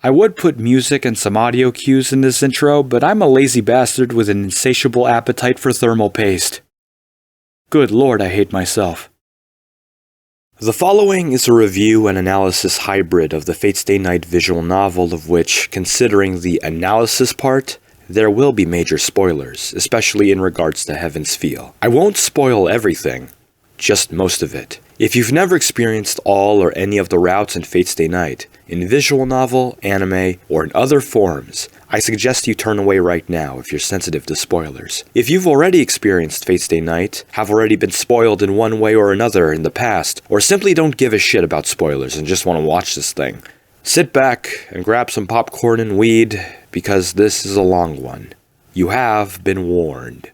I would put music and some audio cues in this intro, but I'm a lazy bastard with an insatiable appetite for thermal paste. Good lord, I hate myself. The following is a review and analysis hybrid of the Fate/stay night visual novel, of which, considering the analysis part, there will be major spoilers, especially in regards to Heaven's Feel. I won't spoil everything, just most of it. If you've never experienced all or any of the routes in Fate/stay night, in visual novel, anime, or in other forms, I suggest you turn away right now if you're sensitive to spoilers. If you've already experienced Fate/stay night, have already been spoiled in one way or another in the past, or simply don't give a shit about spoilers and just want to watch this thing, sit back and grab some popcorn and weed, because this is a long one. You have been warned.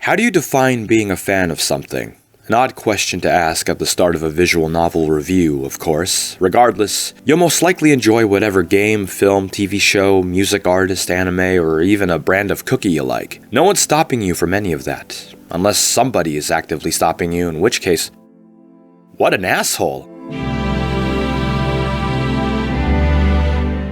How do you define being a fan of something? An odd question to ask at the start of a visual novel review, of course. Regardless, you'll most likely enjoy whatever game, film, TV show, music artist, anime, or even a brand of cookie you like. No one's stopping you from any of that. Unless somebody is actively stopping you, in which case, what an asshole.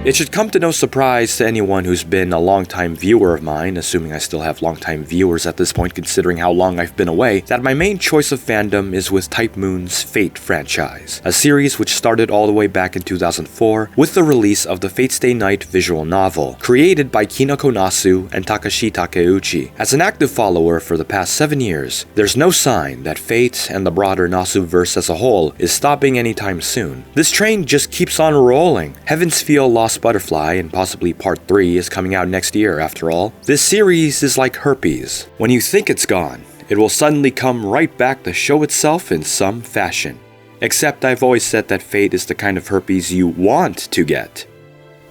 It should come to no surprise to anyone who's been a longtime viewer of mine, assuming I still have longtime viewers at this point considering how long I've been away, that my main choice of fandom is with Type Moon's Fate franchise, a series which started all the way back in 2004 with the release of the Fate/stay night visual novel, created by Kinoko Nasu and Takashi Takeuchi. As an active follower for the past 7 years, there's no sign that Fate and the broader Nasu-verse as a whole is stopping anytime soon. This train just keeps on rolling. Heaven's Feel Lost Butterfly, and possibly part 3 is coming out next year after all. This series is like herpes. When you think it's gone, it will suddenly come right back to show itself in some fashion. Except I've always said that Fate is the kind of herpes you want to get.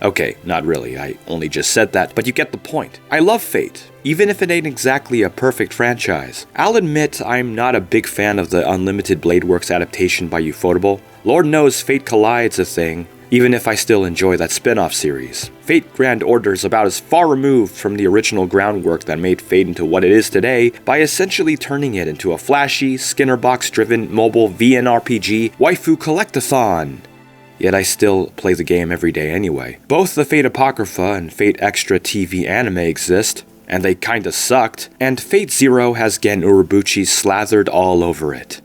Okay, not really, I only just said that, but you get the point. I love Fate, even if it ain't exactly a perfect franchise. I'll admit I'm not a big fan of the Unlimited Bladeworks adaptation by uFotable. Lord knows Fate Collide's a thing, even if I still enjoy that spin-off series. Fate Grand Order's about as far removed from the original groundwork that made Fate into what it is today by essentially turning it into a flashy, Skinnerbox-driven mobile VNRPG waifu collectathon. Yet I still play the game every day anyway. Both the Fate Apocrypha and Fate Extra TV anime exist, and they kinda sucked, and Fate Zero has Gen Urobuchi slathered all over it.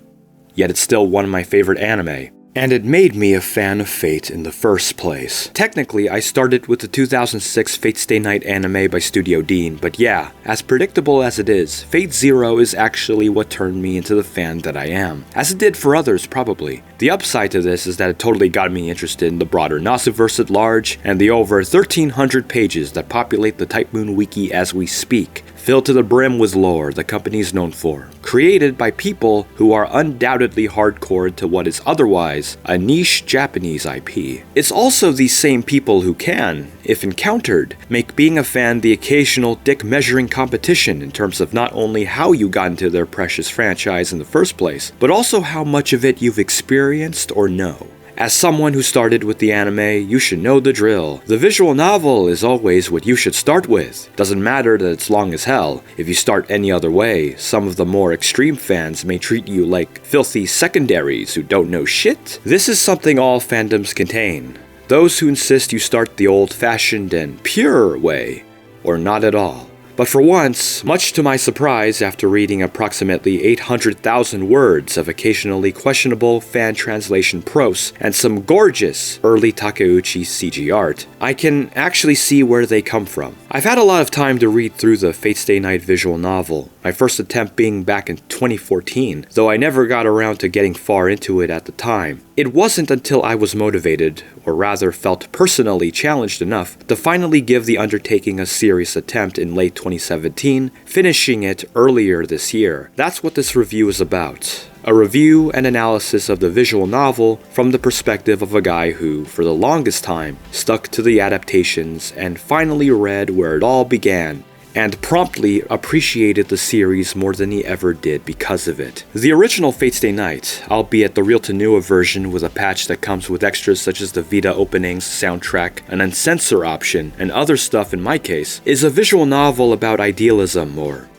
Yet it's still one of my favorite anime. And it made me a fan of Fate in the first place. Technically, I started with the 2006 Fate/stay night anime by Studio Deen, but yeah, as predictable as it is, Fate Zero is actually what turned me into the fan that I am. As it did for others, probably. The upside to this is that it totally got me interested in the broader Nasuverse at large, and the over 1,300 pages that populate the Type Moon wiki as we speak, filled to the brim with lore the company's known for, created by people who are undoubtedly hardcore to what is otherwise a niche Japanese IP. It's also these same people who can, if encountered, make being a fan the occasional dick-measuring competition in terms of not only how you got into their precious franchise in the first place, but also how much of it you've experienced or know. As someone who started with the anime, you should know the drill. The visual novel is always what you should start with. Doesn't matter that it's long as hell. If you start any other way, some of the more extreme fans may treat you like filthy secondaries who don't know shit. This is something all fandoms contain. Those who insist you start the old-fashioned and pure way, or not at all. But for once, much to my surprise after reading approximately 800,000 words of occasionally questionable fan translation prose and some gorgeous early Takeuchi CG art, I can actually see where they come from. I've had a lot of time to read through the Fate/stay night visual novel, my first attempt being back in 2014, though I never got around to getting far into it at the time. It wasn't until I was motivated, or rather felt personally challenged enough, to finally give the undertaking a serious attempt in late 2017, finishing it earlier this year. That's what this review is about. A review and analysis of the visual novel from the perspective of a guy who, for the longest time, stuck to the adaptations and finally read where it all began, and promptly appreciated the series more than he ever did because of it. The original Fate/stay night, albeit the real-to-newer version with a patch that comes with extras such as the Vita openings, soundtrack, an uncensor option, and other stuff in my case, is a visual novel about idealism or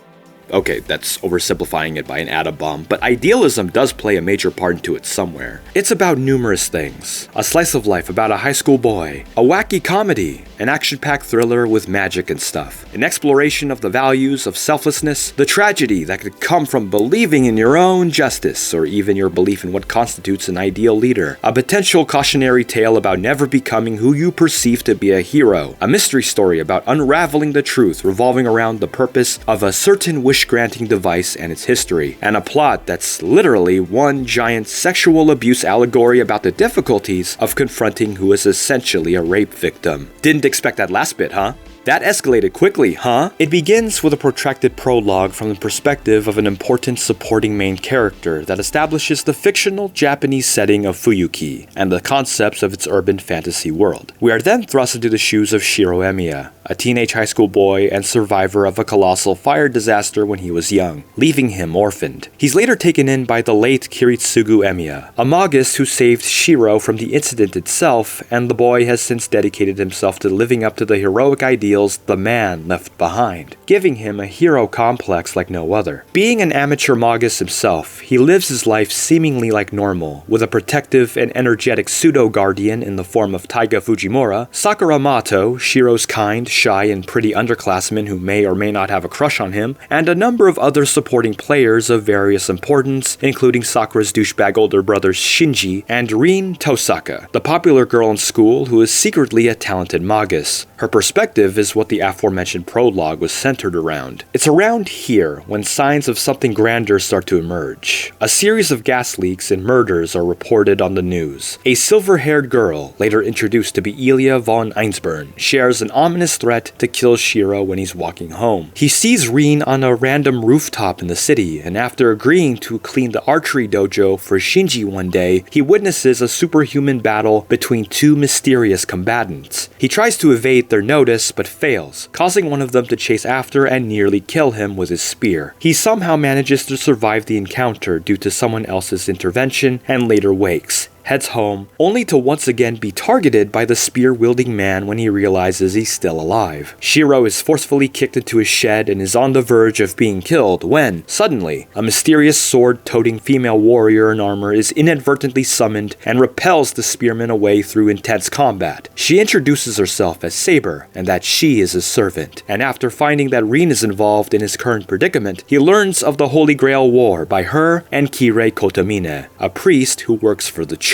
Okay, that's oversimplifying it by an atom bomb, but idealism does play a major part into it somewhere. It's about numerous things. A slice of life about a high school boy, a wacky comedy, an action-packed thriller with magic and stuff, an exploration of the values of selflessness, the tragedy that could come from believing in your own justice, or even your belief in what constitutes an ideal leader, a potential cautionary tale about never becoming who you perceive to be a hero, a mystery story about unraveling the truth revolving around the purpose of a certain wish-granting device and its history, and a plot that's literally one giant sexual abuse allegory about the difficulties of confronting who is essentially a rape victim. Didn't expect that last bit, huh? That escalated quickly, huh? It begins with a protracted prologue from the perspective of an important supporting main character that establishes the fictional Japanese setting of Fuyuki and the concepts of its urban fantasy world. We are then thrust into the shoes of Shirou Emiya, a teenage high school boy and survivor of a colossal fire disaster when he was young, leaving him orphaned. He's later taken in by the late Kiritsugu Emiya, a magus who saved Shirou from the incident itself, and the boy has since dedicated himself to living up to the heroic ideals the man left behind, giving him a hero complex like no other. Being an amateur magus himself, he lives his life seemingly like normal, with a protective and energetic pseudo-guardian in the form of Taiga Fujimura, Sakura Mato, Shirou's kind, shy, and pretty underclassman who may or may not have a crush on him, and a number of other supporting players of various importance, including Sakura's douchebag older brother Shinji, and Rin Tosaka, the popular girl in school who is secretly a talented magus. Her perspective is what the aforementioned prologue was centered around. It's around here when signs of something grander start to emerge. A series of gas leaks and murders are reported on the news. A silver-haired girl, later introduced to be Elia von Einsburn, shares an ominous threat to kill Shirou when he's walking home. He sees Rin on a random rooftop in the city, and after agreeing to clean the archery dojo for Shinji one day, he witnesses a superhuman battle between two mysterious combatants. He tries to evade their notice, but fails, causing one of them to chase after and nearly kill him with his spear. He somehow manages to survive the encounter due to someone else's intervention and later wakes, heads home, only to once again be targeted by the spear-wielding man when he realizes he's still alive. Shirou is forcefully kicked into his shed and is on the verge of being killed when, suddenly, a mysterious sword-toting female warrior in armor is inadvertently summoned and repels the spearman away through intense combat. She introduces herself as Saber, and that she is his servant, and after finding that Rin is involved in his current predicament, he learns of the Holy Grail War by her and Kirei Kotomine, a priest who works for the church.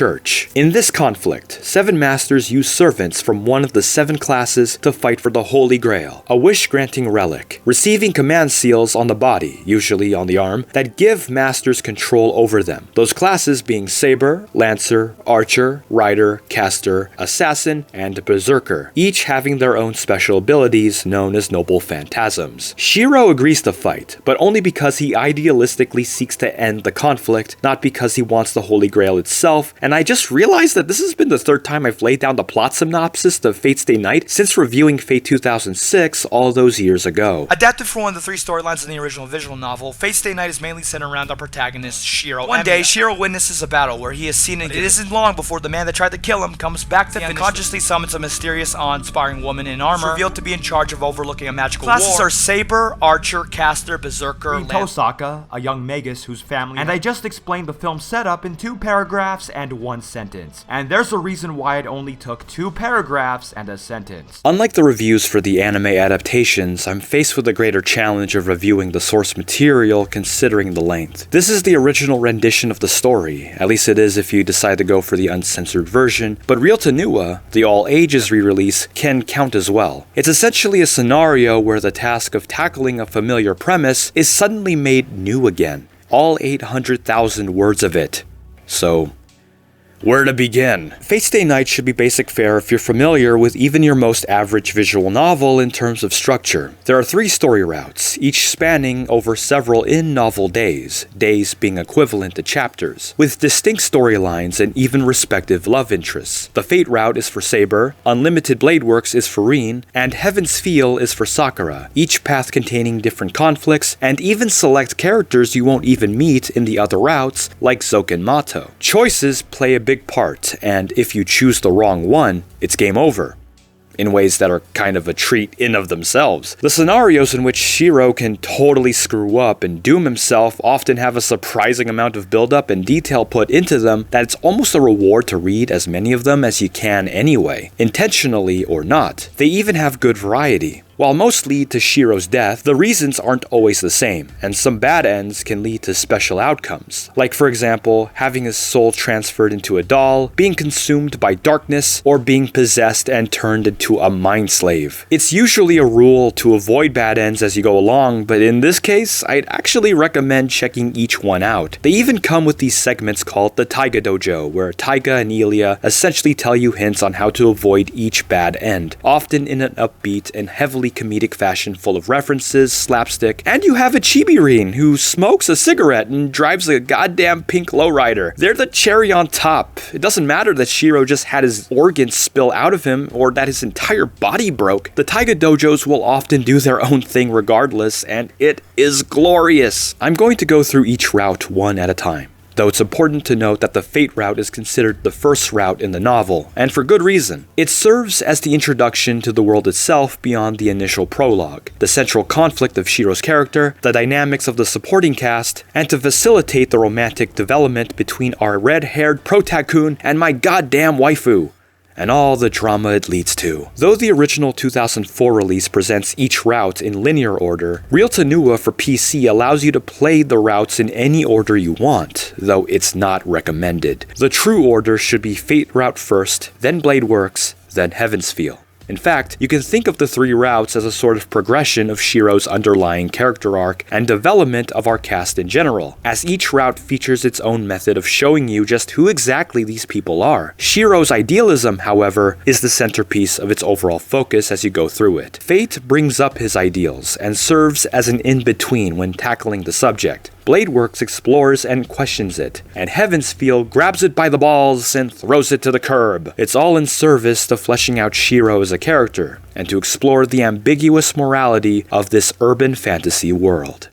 In this conflict, 7 masters use servants from one of the 7 classes to fight for the Holy Grail, a wish-granting relic, receiving command seals on the body, usually on the arm, that give masters control over them. Those classes being Saber, Lancer, Archer, Rider, Caster, Assassin, and Berserker, each having their own special abilities known as Noble Phantasms. Shirou agrees to fight, but only because he idealistically seeks to end the conflict, not because he wants the Holy Grail itself, and I just realized that this has been the 3rd time I've laid down the plot synopsis of Fate Stay Night since reviewing Fate 2006 all those years ago. Adapted from one of the 3 storylines in the original visual novel, Fate Stay Night is mainly centered around our protagonist, Shirou. One day, Shirou witnesses a battle where he is seen, and it isn't long before the man that tried to kill him comes back to him and consciously summons a mysterious, awe-inspiring woman in armor, revealed to be in charge of overlooking a magical war. Classes are Saber, Archer, Caster, Berserker, Rin Tosaka, a young magus whose family, and I just explained the film's setup in 2 paragraphs and 1 sentence. And there's a reason why it only took 2 paragraphs and a sentence. Unlike the reviews for the anime adaptations, I'm faced with the greater challenge of reviewing the source material considering the length. This is the original rendition of the story, at least it is if you decide to go for the uncensored version, but Real Tenua, the all-ages re-release, can count as well. It's essentially a scenario where the task of tackling a familiar premise is suddenly made new again. All 800,000 words of it. So, where to begin? Fate Stay Night should be basic fare if you're familiar with even your most average visual novel in terms of structure. There are 3 story routes, each spanning over several in-novel days, days being equivalent to chapters, with distinct storylines and even respective love interests. The Fate route is for Saber, Unlimited Bladeworks is for Rin, and Heaven's Feel is for Sakura, each path containing different conflicts, and even select characters you won't even meet in the other routes, like Zoken Mato. Choices play a big part, and if you choose the wrong one, it's game over. in ways that are kind of a treat in of themselves. The scenarios in which Shirou can totally screw up and doom himself often have a surprising amount of build-up and detail put into them that it's almost a reward to read as many of them as you can anyway, intentionally or not. They even have good variety. While most lead to Shirou's death, the reasons aren't always the same, and some bad ends can lead to special outcomes. Like, for example, having his soul transferred into a doll, being consumed by darkness, or being possessed and turned into a mind slave. It's usually a rule to avoid bad ends as you go along, but in this case, I'd actually recommend checking each one out. They even come with these segments called the Taiga Dojo, where Taiga and Elia essentially tell you hints on how to avoid each bad end, often in an upbeat and heavily comedic fashion full of references, slapstick, and you have a Chibi-rin who smokes a cigarette and drives a goddamn pink lowrider. They're the cherry on top. It doesn't matter that Shirou just had his organs spill out of him or that his entire body broke. The Taiga Dojos will often do their own thing regardless, and it is glorious. I'm going to go through each route one at a time, though it's important to note that the Fate route is considered the first route in the novel, and for good reason. It serves as the introduction to the world itself beyond the initial prologue, the central conflict of Shirou's character, the dynamics of the supporting cast, and to facilitate the romantic development between our red-haired protagun and my goddamn waifu, and all the drama it leads to. Though the original 2004 release presents each route in linear order, Real Tenua for PC allows you to play the routes in any order you want, though it's not recommended. The true order should be Fate route first, then Bladeworks, then Heaven's Feel. In fact, you can think of the three routes as a sort of progression of Shirou's underlying character arc and development of our cast in general, as each route features its own method of showing you just who exactly these people are. Shirou's idealism, however, is the centerpiece of its overall focus as you go through it. Fate brings up his ideals and serves as an in-between when tackling the subject. Bladeworks explores and questions it, and Heaven's Feel grabs it by the balls and throws it to the curb. It's all in service to fleshing out Shirou as a character, and to explore the ambiguous morality of this urban fantasy world.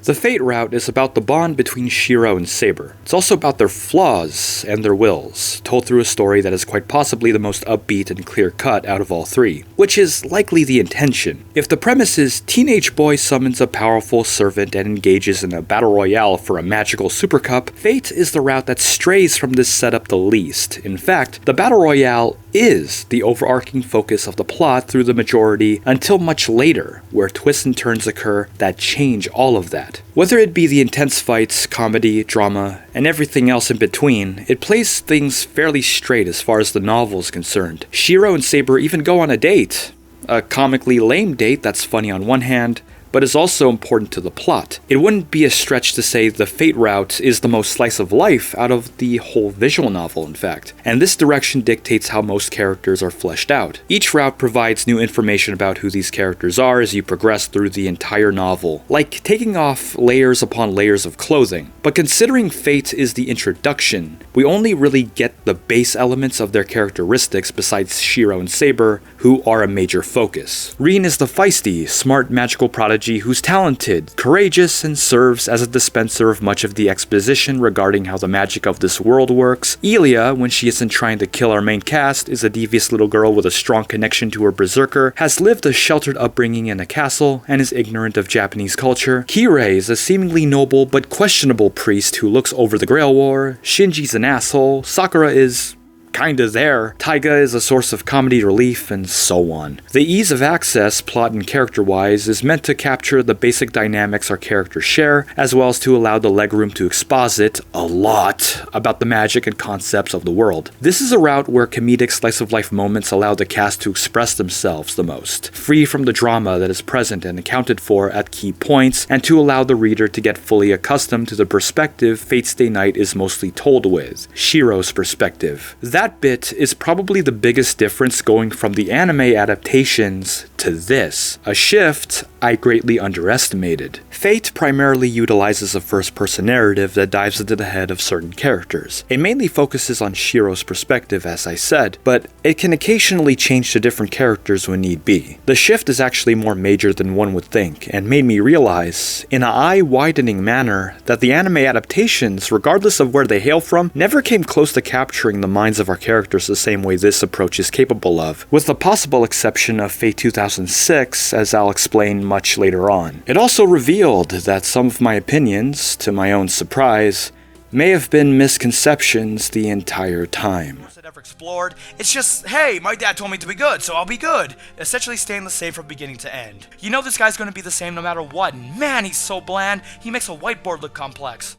The Fate route is about the bond between Shirou and Saber. It's also about their flaws and their wills, told through a story that is quite possibly the most upbeat and clear-cut out of all three, which is likely the intention. If the premise is teenage boy summons a powerful servant and engages in a battle royale for a magical super cup, Fate is the route that strays from this setup the least. In fact, the battle royale is the overarching focus of the plot through the majority until much later, where twists and turns occur that change all of that. Whether it be the intense fights, comedy, drama, and everything else in between, it plays things fairly straight as far as the novel is concerned. Shirou and Saber even go on a date. A comically lame date that's funny on one hand, but is also important to the plot. It wouldn't be a stretch to say the Fate route is the most slice of life out of the whole visual novel, in fact, and this direction dictates how most characters are fleshed out. Each route provides new information about who these characters are as you progress through the entire novel, like taking off layers upon layers of clothing. But considering Fate is the introduction, we only really get the base elements of their characteristics besides Shirou and Saber, who are a major focus. Rin is the feisty, smart magical prodigy who's talented, courageous, and serves as a dispenser of much of the exposition regarding how the magic of this world works. Elia, when she isn't trying to kill our main cast, is a devious little girl with a strong connection to her berserker, has lived a sheltered upbringing in a castle, and is ignorant of Japanese culture. Kirei is a seemingly noble but questionable priest who looks over the Grail War. Shinji's an asshole. Sakura is kinda there. Taiga is a source of comedy relief, and so on. The ease of access, plot and character-wise, is meant to capture the basic dynamics our characters share, as well as to allow the legroom to exposit a lot about the magic and concepts of the world. This is a route where comedic slice-of-life moments allow the cast to express themselves the most, free from the drama that is present and accounted for at key points, and to allow the reader to get fully accustomed to the perspective Fate Stay Night is mostly told with, Shirou's perspective. That bit is probably the biggest difference going from the anime adaptations to this, a shift I greatly underestimated. Fate primarily utilizes a first-person narrative that dives into the head of certain characters. It mainly focuses on Shirou's perspective, as I said, but it can occasionally change to different characters when need be. The shift is actually more major than one would think, and made me realize, in an eye-widening manner, that the anime adaptations, regardless of where they hail from, never came close to capturing the minds of our characters the same way this approach is capable of, with the possible exception of Fate 2006, as I'll explain much later on. It also revealed that some of my opinions, to my own surprise, may have been misconceptions the entire time. Ever explored. It's just, hey, my dad told me to be good, so I'll be good. Essentially staying the same from beginning to end. You know this guy's gonna be the same no matter what, and man, he's so bland, he makes a whiteboard look complex.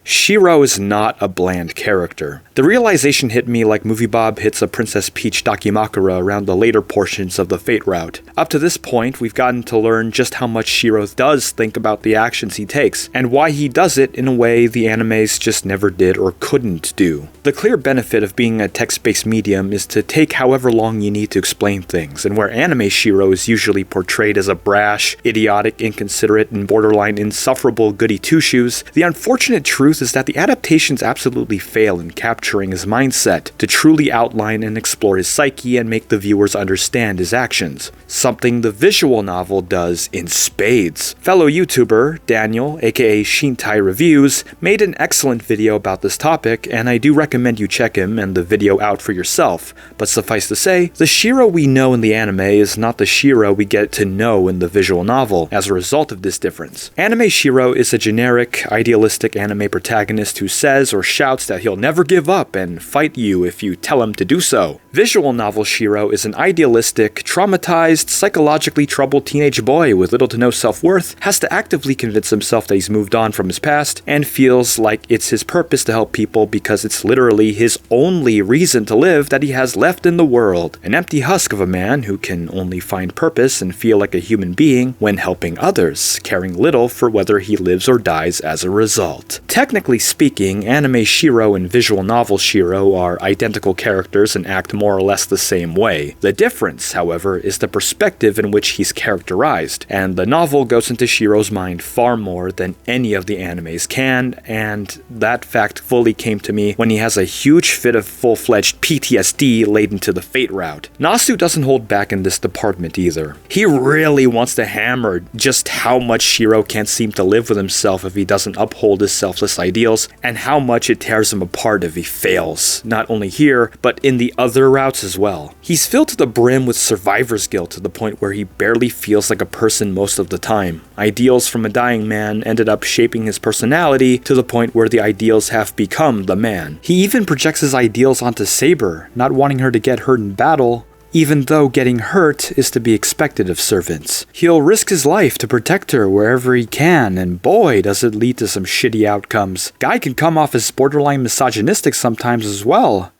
Shirou is not a bland character. The realization hit me like Movie Bob hits a Princess Peach Dakimakura around the later portions of the Fate route. Up to this point, we've gotten to learn just how much Shirou does think about the actions he takes, and why he does it in a way the animes just never did or couldn't do. The clear benefit of being a text-based medium is to take however long you need to explain things, and where anime Shirou is usually portrayed as a brash, idiotic, inconsiderate, and borderline insufferable goody two-shoes, the unfortunate truth is that the adaptations absolutely fail in capturing his mindset to truly outline and explore his psyche and make the viewers understand his actions. Something the visual novel does in spades. Fellow YouTuber, Daniel, aka Shintai Reviews, made an excellent video about this topic, and I do recommend you check him and the video out for yourself. But suffice to say, the Shirou we know in the anime is not the Shirou we get to know in the visual novel as a result of this difference. Anime Shirou is a generic, idealistic anime protagonist who says or shouts that he'll never give up and fight you if you tell him to do so. Visual novel Shirou is an idealistic, traumatized, psychologically troubled teenage boy with little to no self-worth, has to actively convince himself that he's moved on from his past, and feels like it's his purpose to help people because it's literally his only reason to live that he has left in the world. An empty husk of a man who can only find purpose and feel like a human being when helping others, caring little for whether he lives or dies as a result. Technically speaking, anime Shirou and visual novel Shirou are identical characters and act more or less the same way. The difference, however, is the perspective in which he's characterized, and the novel goes into Shirou's mind far more than any of the animes can, and that fact fully came to me when he has a huge fit of full-fledged PTSD laden to the Fate route. Nasu doesn't hold back in this department either. He really wants to hammer just how much Shirou can't seem to live with himself if he doesn't uphold his selfless ideals, and how much it tears him apart if he fails, not only here, but in the other routes as well. He's filled to the brim with survivor's guilt to the point where he barely feels like a person most of the time. Ideals from a dying man ended up shaping his personality to the point where the ideals have become the man. He even projects his ideals onto Saber, not wanting her to get hurt in battle, even though getting hurt is to be expected of servants. He'll risk his life to protect her wherever he can, and boy does it lead to some shitty outcomes. Guy can come off as borderline misogynistic sometimes as well.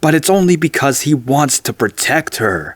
But it's only because he wants to protect her.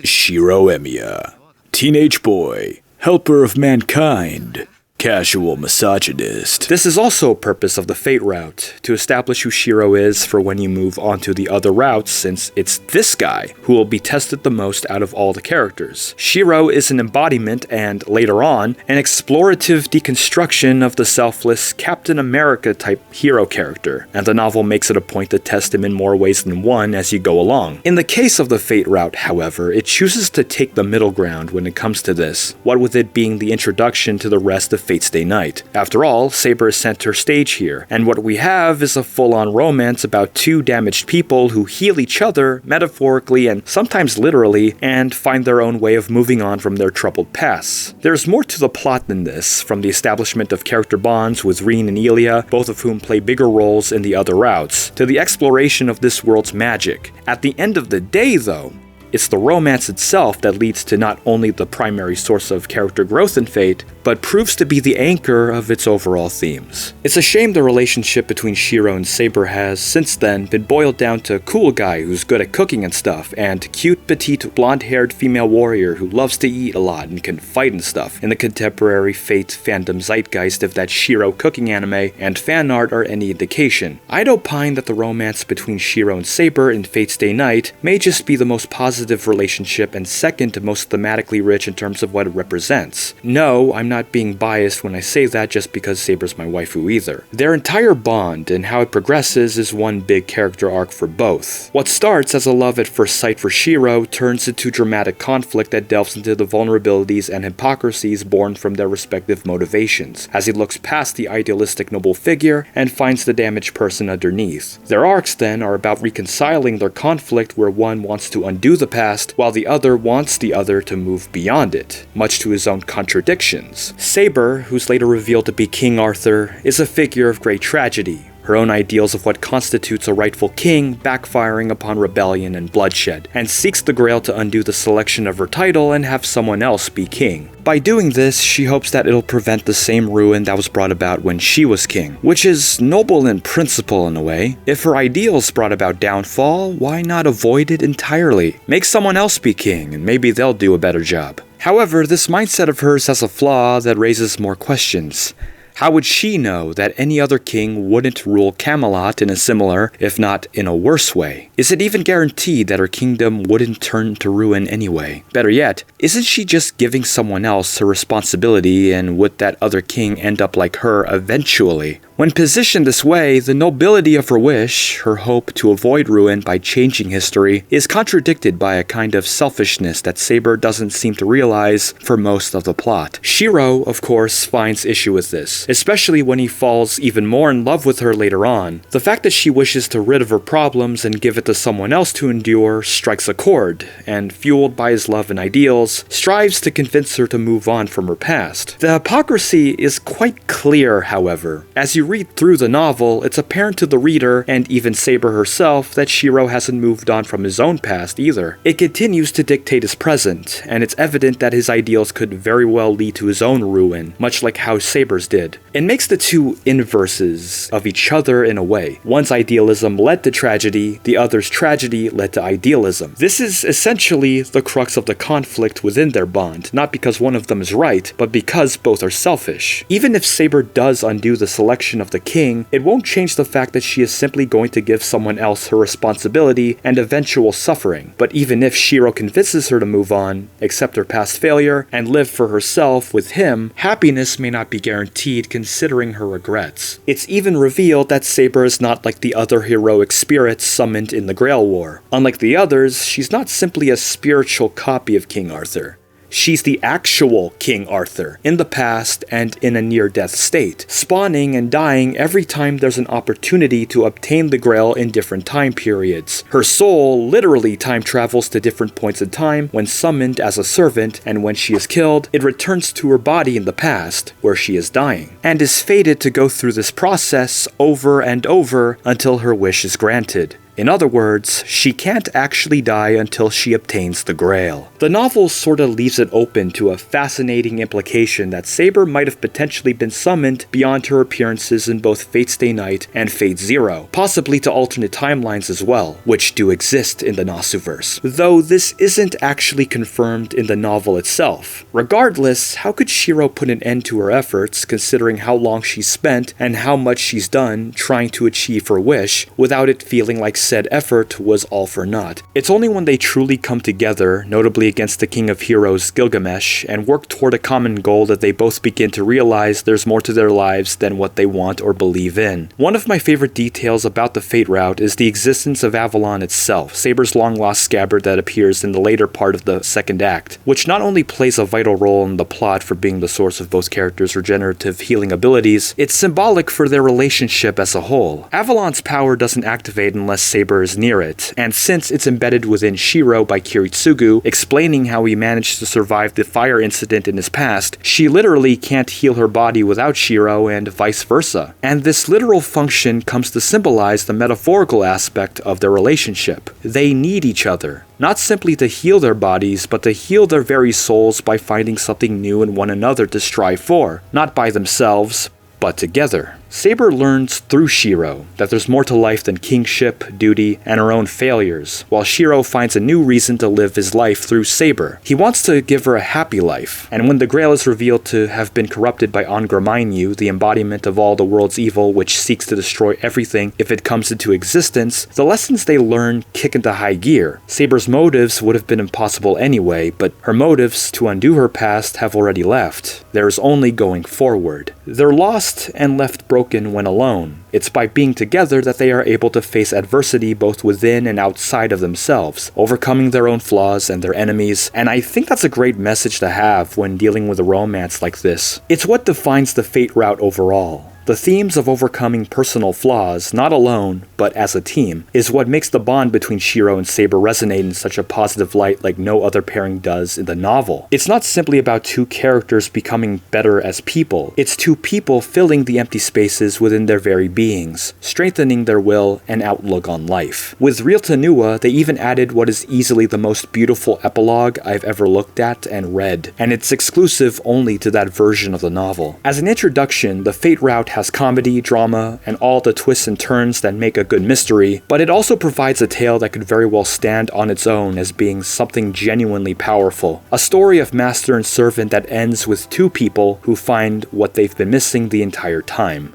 Shirou Emiya, teenage boy, helper of mankind. Casual misogynist. This is also a purpose of the Fate route, to establish who Shirou is for when you move onto the other routes, since it's this guy who will be tested the most out of all the characters. Shirou is an embodiment and, later on, an explorative deconstruction of the selfless Captain America type hero character, and the novel makes it a point to test him in more ways than one as you go along. In the case of the Fate route, however, it chooses to take the middle ground when it comes to this, what with it being the introduction to the rest of Fate's Day Night. After all, Saber is center stage here, and what we have is a full-on romance about two damaged people who heal each other, metaphorically and sometimes literally, and find their own way of moving on from their troubled pasts. There's more to the plot than this, from the establishment of character bonds with Rin and Ilya, both of whom play bigger roles in the other routes, to the exploration of this world's magic. At the end of the day, though, It's the romance itself that leads to not only the primary source of character growth in Fate, but proves to be the anchor of its overall themes. It's a shame the relationship between Shirou and Saber has, since then, been boiled down to cool guy who's good at cooking and stuff, and cute, petite, blonde-haired female warrior who loves to eat a lot and can fight and stuff, in the contemporary Fate fandom zeitgeist if that Shirou cooking anime and fan art are any indication. I'd opine that the romance between Shirou and Saber in Fate's Day Night may just be the most positive relationship and second most thematically rich in terms of what it represents. No, I'm not being biased when I say that just because Saber's my waifu either. Their entire bond and how it progresses is one big character arc for both. What starts as a love at first sight for Shirou turns into dramatic conflict that delves into the vulnerabilities and hypocrisies born from their respective motivations, as he looks past the idealistic noble figure and finds the damaged person underneath. Their arcs then are about reconciling their conflict where one wants to undo the past while the other wants the other to move beyond it, much to his own contradictions. Saber, who's later revealed to be King Arthur, is a figure of great tragedy, her own ideals of what constitutes a rightful king backfiring upon rebellion and bloodshed, and seeks the Grail to undo the selection of her title and have someone else be king. By doing this, she hopes that it'll prevent the same ruin that was brought about when she was king, which is noble in principle in a way. If her ideals brought about downfall, why not avoid it entirely? Make someone else be king, and maybe they'll do a better job. However, this mindset of hers has a flaw that raises more questions. How would she know that any other king wouldn't rule Camelot in a similar, if not in a worse way? Is it even guaranteed that her kingdom wouldn't turn to ruin anyway? Better yet, isn't she just giving someone else her responsibility, and would that other king end up like her eventually? When positioned this way, the nobility of her wish, her hope to avoid ruin by changing history, is contradicted by a kind of selfishness that Saber doesn't seem to realize for most of the plot. Shirou, of course, finds issue with this, especially when he falls even more in love with her later on. The fact that she wishes to rid of her problems and give it to someone else to endure strikes a chord, and fueled by his love and ideals, strives to convince her to move on from her past. The hypocrisy is quite clear, however. As you read through the novel, it's apparent to the reader, and even Saber herself, that Shirou hasn't moved on from his own past either. It continues to dictate his present, and it's evident that his ideals could very well lead to his own ruin, much like how Saber's did. It makes the two inverses of each other in a way. One's idealism led to tragedy, the other's tragedy led to idealism. This is essentially the crux of the conflict within their bond, not because one of them is right, but because both are selfish. Even if Saber does undo the selection of the king, it won't change the fact that she is simply going to give someone else her responsibility and eventual suffering. But even if Shirou convinces her to move on, accept her past failure, and live for herself with him, happiness may not be guaranteed considering her regrets. It's even revealed that Saber is not like the other heroic spirits summoned in the Grail War. Unlike the others, she's not simply a spiritual copy of King Arthur. She's the actual King Arthur, in the past and in a near-death state, spawning and dying every time there's an opportunity to obtain the Grail in different time periods. Her soul literally time travels to different points in time when summoned as a servant, and when she is killed, it returns to her body in the past, where she is dying, and is fated to go through this process over and over until her wish is granted. In other words, she can't actually die until she obtains the Grail. The novel sorta leaves it open to a fascinating implication that Saber might have potentially been summoned beyond her appearances in both Fate's Day Night and Fate Zero, possibly to alternate timelines as well, which do exist in the Nasuverse, though this isn't actually confirmed in the novel itself. Regardless, how could Shirou put an end to her efforts, considering how long she's spent and how much she's done trying to achieve her wish, without it feeling like said effort was all for naught? It's only when they truly come together, notably against the King of Heroes Gilgamesh, and work toward a common goal that they both begin to realize there's more to their lives than what they want or believe in. One of my favorite details about the Fate route is the existence of Avalon itself, Saber's long-lost scabbard that appears in the later part of the second act, which not only plays a vital role in the plot for being the source of both characters' regenerative healing abilities, it's symbolic for their relationship as a whole. Avalon's power doesn't activate unless Saber is near it, and since it's embedded within Shirou by Kiritsugu, explaining how he managed to survive the fire incident in his past, she literally can't heal her body without Shirou and vice versa. And this literal function comes to symbolize the metaphorical aspect of their relationship. They need each other, not simply to heal their bodies, but to heal their very souls by finding something new in one another to strive for, not by themselves, but together. Saber learns through Shirou that there's more to life than kingship, duty, and her own failures, while Shirou finds a new reason to live his life through Saber. He wants to give her a happy life, and when the Grail is revealed to have been corrupted by Ongraminyu, the embodiment of all the world's evil which seeks to destroy everything if it comes into existence, the lessons they learn kick into high gear. Saber's motives would have been impossible anyway, but her motives to undo her past have already left. There is only going forward. They're lost and left broken when alone. It's by being together that they are able to face adversity both within and outside of themselves, overcoming their own flaws and their enemies, and I think that's a great message to have when dealing with a romance like this. It's what defines the Fate route overall. The themes of overcoming personal flaws, not alone, but as a team, is what makes the bond between Shirou and Saber resonate in such a positive light like no other pairing does in the novel. It's not simply about two characters becoming better as people, it's two people filling the empty spaces within their very beings, strengthening their will and outlook on life. With Real Tenua, they even added what is easily the most beautiful epilogue I've ever looked at and read, and it's exclusive only to that version of the novel. As an introduction, the Fate route has comedy, drama, and all the twists and turns that make a good mystery, but it also provides a tale that could very well stand on its own as being something genuinely powerful. A story of master and servant that ends with two people who find what they've been missing the entire time.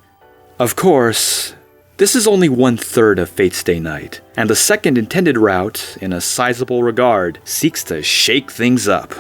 Of course, this is only 1/3 of Fate Stay Night, and the second intended route, in a sizable regard, seeks to shake things up.